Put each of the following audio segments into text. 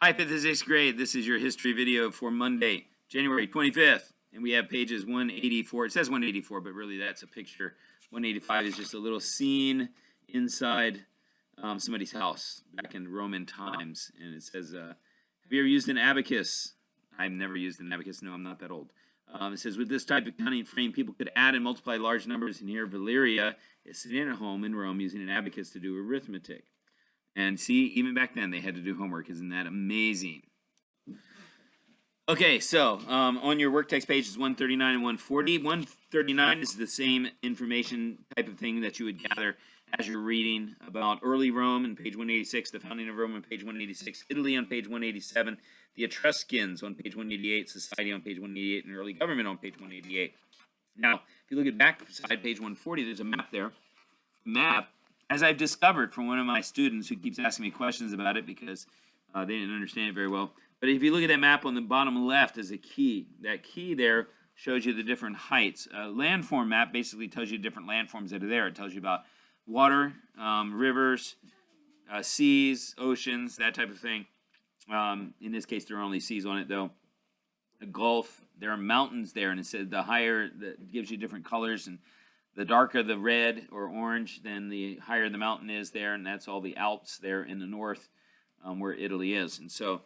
Hi, 5th and 6th grade. This is your history video for Monday, January 25th. And we have pages 184. It says 184, but really that's a picture. 185 is just a little scene inside somebody's house back in Roman times. And it says, have you ever used an abacus? I've never used an abacus. No, I'm not that old. It says, with this type of counting frame, people could add and multiply large numbers. And here, Valeria is sitting at home in Rome using an abacus to do arithmetic. And see, even back then, they had to do homework. Isn't that amazing? Okay, so on your work text pages 139 and 140. 139 is the same information type of thing that you would gather as you're reading about early Rome on page 186, the founding of Rome on page 186, Italy on page 187, the Etruscans on page 188, society on page 188, and early government on page 188. Now, if you look at back side, page 140, there's a map there. Map, as I've discovered from one of my students who keeps asking me questions about it because they didn't understand it very well. But if you look at that map on the bottom left is a key. That key there shows you the different heights. A landform map basically tells you different landforms that are there. It tells you about water, rivers, seas, oceans, that type of thing. In this case, there are only seas on it, though. A gulf, there are mountains there, and it says the higher, that gives you different colors, and the darker the red or orange, then the higher the mountain is there, and that's all the Alps there in the north where Italy is. And so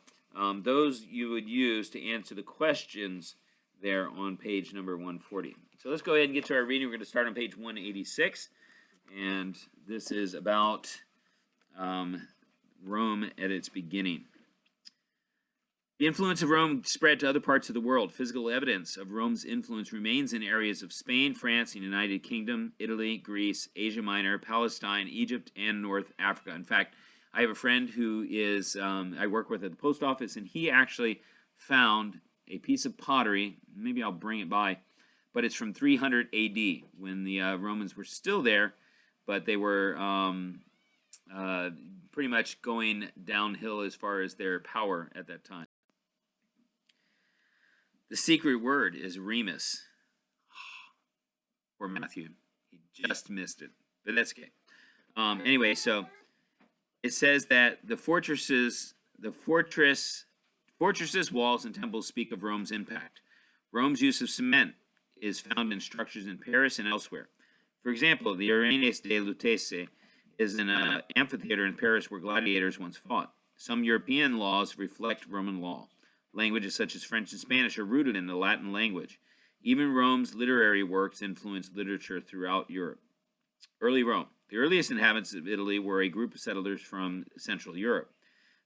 those you would use to answer the questions there on page number 140. So let's go ahead and get to our reading. We're going to start on page 186, and this is about Rome at its beginning. The influence of Rome spread to other parts of the world. Physical evidence of Rome's influence remains in areas of Spain, France, the United Kingdom, Italy, Greece, Asia Minor, Palestine, Egypt, and North Africa. In fact, I have a friend who is, I work with at the post office, and he actually found a piece of pottery. Maybe I'll bring it by, but it's from 300 AD when the Romans were still there, but they were pretty much going downhill as far as their power at that time. The secret word is Remus. Or Matthew. He just missed it. But that's okay. Anyway, so it says that the fortresses, walls, and temples speak of Rome's impact. Rome's use of cement is found in structures in Paris and elsewhere. For example, the Arenas de Lutece is an amphitheater in Paris where gladiators once fought. Some European laws reflect Roman law. Languages such as French and Spanish are rooted in the Latin language. Even Rome's literary works influenced literature throughout Europe. Early Rome. The earliest inhabitants of Italy were a group of settlers from Central Europe.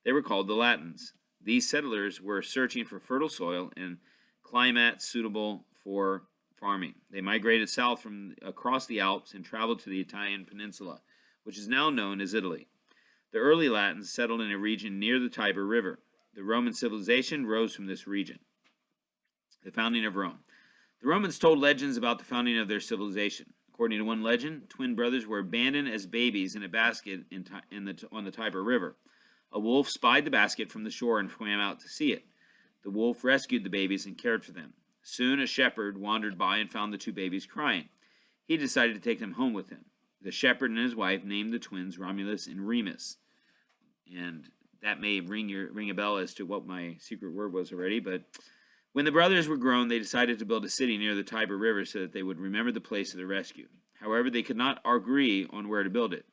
They were called the Latins. These settlers were searching for fertile soil and climate suitable for farming. They migrated south from across the Alps and traveled to the Italian peninsula, which is now known as Italy. The early Latins settled in a region near the Tiber River. The Roman civilization rose from this region. The founding of Rome. The Romans told legends about the founding of their civilization. According to one legend, twin brothers were abandoned as babies in a basket on the Tiber River. A wolf spied the basket from the shore and swam out to see it. The wolf rescued the babies and cared for them. Soon a shepherd wandered by and found the two babies crying. He decided to take them home with him. The shepherd and his wife named the twins Romulus and Remus. And that may ring a bell as to what my secret word was already, but when the brothers were grown, they decided to build a city near the Tiber River so that they would remember the place of the rescue. However, they could not agree on where to build it.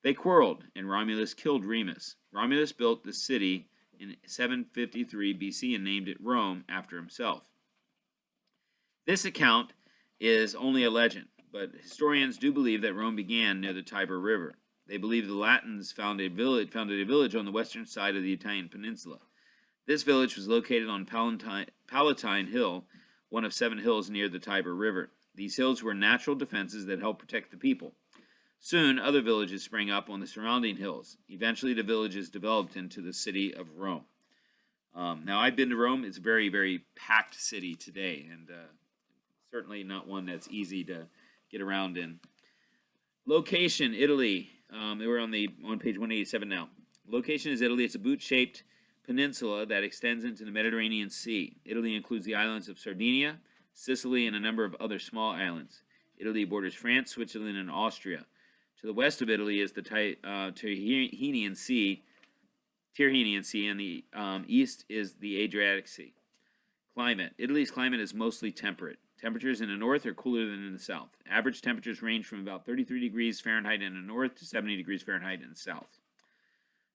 They quarreled, and Romulus killed Remus. Romulus built the city in 753 BC and named it Rome after himself. This account is only a legend, but historians do believe that Rome began near the Tiber River. They believe the Latins founded a village on the western side of the Italian peninsula. This village was located on Palatine Hill, one of 7 hills near the Tiber River. These hills were natural defenses that helped protect the people. Soon, other villages sprang up on the surrounding hills. Eventually, the villages developed into the city of Rome. Now, I've been to Rome. It's a very, very packed city today, and certainly not one that's easy to get around in. Location, Italy. We're on page 187 now. Location is Italy. It's a boot-shaped peninsula that extends into the Mediterranean Sea. Italy includes the islands of Sardinia, Sicily, and a number of other small islands. Italy borders France, Switzerland, and Austria. To the west of Italy is the Tyrrhenian Sea, Tyrrhenian Sea, and the east is the Adriatic Sea. Climate. Italy's climate is mostly temperate. Temperatures in the north are cooler than in the south. Average temperatures range from about 33 degrees Fahrenheit in the north to 70 degrees Fahrenheit in the south.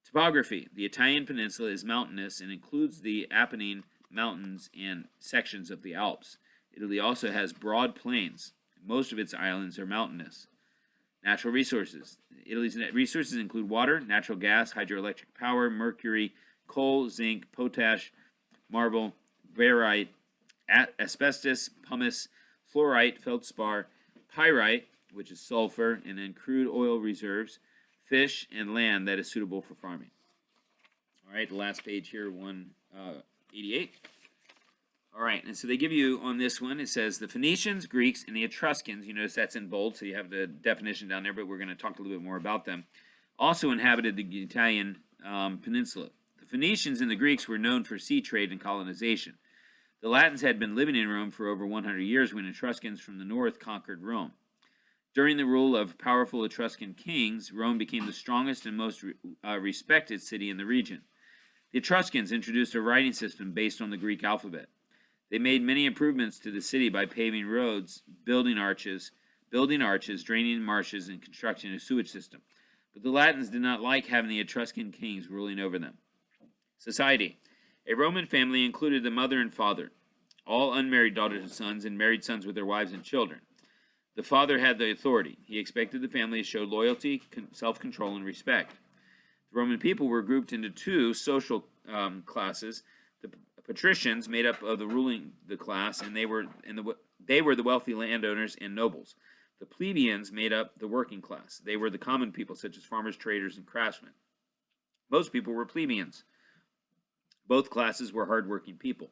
Topography. The Italian peninsula is mountainous and includes the Apennine Mountains and sections of the Alps. Italy also has broad plains. Most of its islands are mountainous. Natural resources. Italy's resources include water, natural gas, hydroelectric power, mercury, coal, zinc, potash, marble, barite, asbestos, pumice, fluorite, feldspar, pyrite, which is sulfur, and then crude oil reserves, fish, and land that is suitable for farming. All right, the last page here, 188. All right, and so they give you on this one, it says the Phoenicians, Greeks, and the Etruscans, you notice that's in bold, so you have the definition down there, but we're going to talk a little bit more about them, also inhabited the Italian peninsula. The Phoenicians and the Greeks were known for sea trade and colonization. The Latins had been living in Rome for over 100 years when Etruscans from the north conquered Rome. During the rule of powerful Etruscan kings, Rome became the strongest and most respected city in the region. The Etruscans introduced a writing system based on the Greek alphabet. They made many improvements to the city by paving roads, building arches, draining marshes, and constructing a sewage system. But the Latins did not like having the Etruscan kings ruling over them. Society. A Roman family included the mother and father, all unmarried daughters and sons, and married sons with their wives and children. The father had the authority. He expected the family to show loyalty, self-control, and respect. The Roman people were grouped into two social classes. The patricians, made up of the ruling class, and they were the wealthy landowners and nobles. The plebeians made up the working class. They were the common people, such as farmers, traders, and craftsmen. Most people were plebeians. Both classes were hardworking people.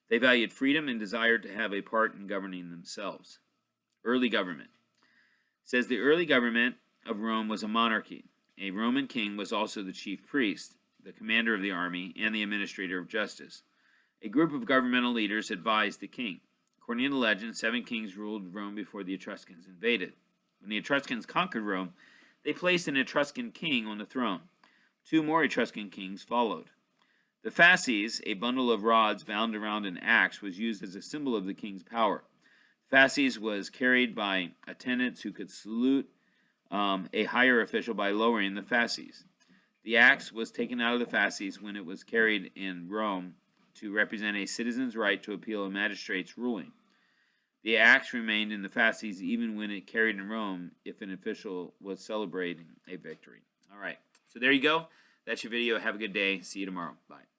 They valued freedom and desired to have a part in governing themselves. Early government. It says the early government of Rome was a monarchy. A Roman king was also the chief priest, the commander of the army, and the administrator of justice. A group of governmental leaders advised the king. According to the legend, 7 kings ruled Rome before the Etruscans invaded. When the Etruscans conquered Rome, they placed an Etruscan king on the throne. 2 more Etruscan kings followed. The fasces, a bundle of rods bound around an axe, was used as a symbol of the king's power. Fasces was carried by attendants who could salute a higher official by lowering the fasces. The axe was taken out of the fasces when it was carried in Rome to represent a citizen's right to appeal a magistrate's ruling. The axe remained in the fasces even when it carried in Rome if an official was celebrating a victory. All right, so there you go. That's your video. Have a good day. See you tomorrow. Bye.